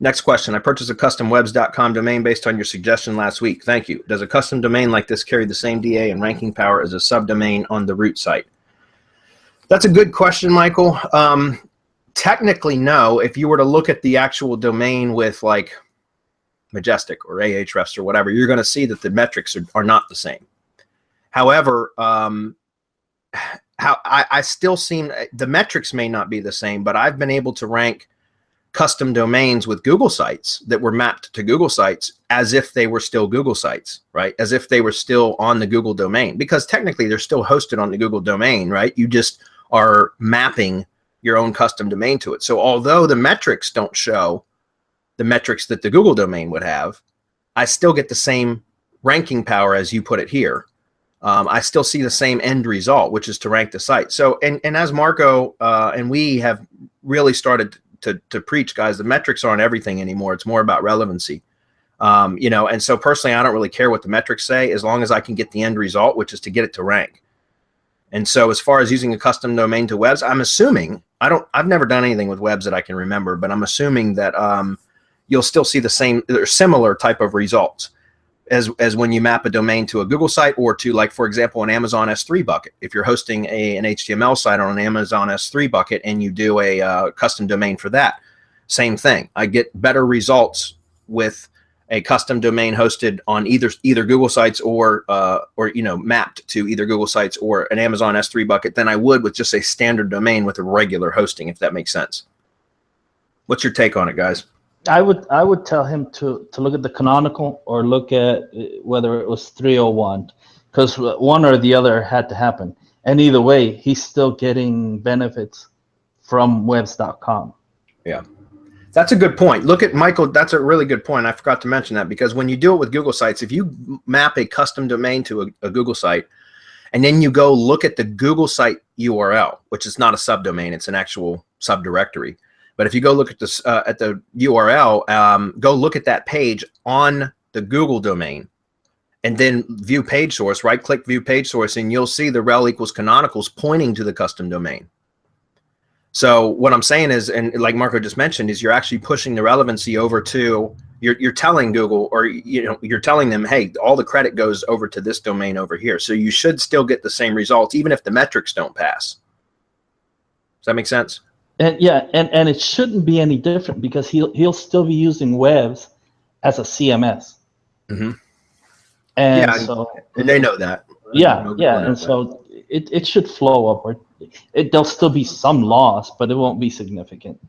Next question. I purchased a customwebs.com domain based on your suggestion last week. Thank you. Does a custom domain like this carry the same DA and ranking power as a subdomain on the root site? That's a good question, Michael. Technically, no. If you were to look at the actual domain with like Majestic or Ahrefs or whatever, you're going to see that the metrics are not the same. However, I still seem, the metrics may not be the same, but I've been able to rank custom domains with Google sites that were mapped to Google sites as if they were still Google sites, right? As if they were still on the Google domain, because technically they're still hosted on the Google domain, right? You just are mapping your own custom domain to it. So although the metrics don't show the metrics that the Google domain would have, I still get the same ranking power as you put it here. I still see the same end result, which is to rank the site. So, and as Marco and we have really started to preach, guys, the metrics aren't everything anymore. It's more about relevancy. You know, and so personally, I don't really care what the metrics say as long as I can get the end result, which is to get it to rank. And so as far as using a custom domain to webs, I'm assuming, I've never done anything with webs that I can remember, but I'm assuming that you'll still see the same or similar type of results as when you map a domain to a Google site or to, like, for example, an Amazon S3 bucket. If you're hosting an HTML site on an Amazon S3 bucket and you do a custom domain for that, same thing. I get better results with a custom domain hosted on either Google sites or you know, mapped to either Google sites or an Amazon S3 bucket than I would with just a standard domain with a regular hosting, if that makes sense. What's your take on it, guys? I would tell him to look at the canonical or look at whether it was 301, because one or the other had to happen. And either way, he's still getting benefits from webs.com. Yeah, that's a good point. Look at Michael. That's a really good point. I forgot to mention that, because when you do it with Google sites, if you map a custom domain to a Google site, and then you go look at the Google site URL, which is not a subdomain, it's an actual subdirectory. But if you go look at this at the URL, go look at that page on the Google domain, and then view page source. Right-click view page source, and you'll see the rel equals canonicals pointing to the custom domain. So what I'm saying is, and like Marco just mentioned, is you're actually pushing the relevancy over to, you're telling Google, or you know, you're telling them, hey, all the credit goes over to this domain over here. So you should still get the same results, even if the metrics don't pass. Does that make sense? And yeah, and it shouldn't be any different, because he'll still be using webs as a CMS. Mm-hmm. And yeah, so and they know that. Yeah, yeah, and so it should flow upward. There'll still be some loss, but it won't be significant.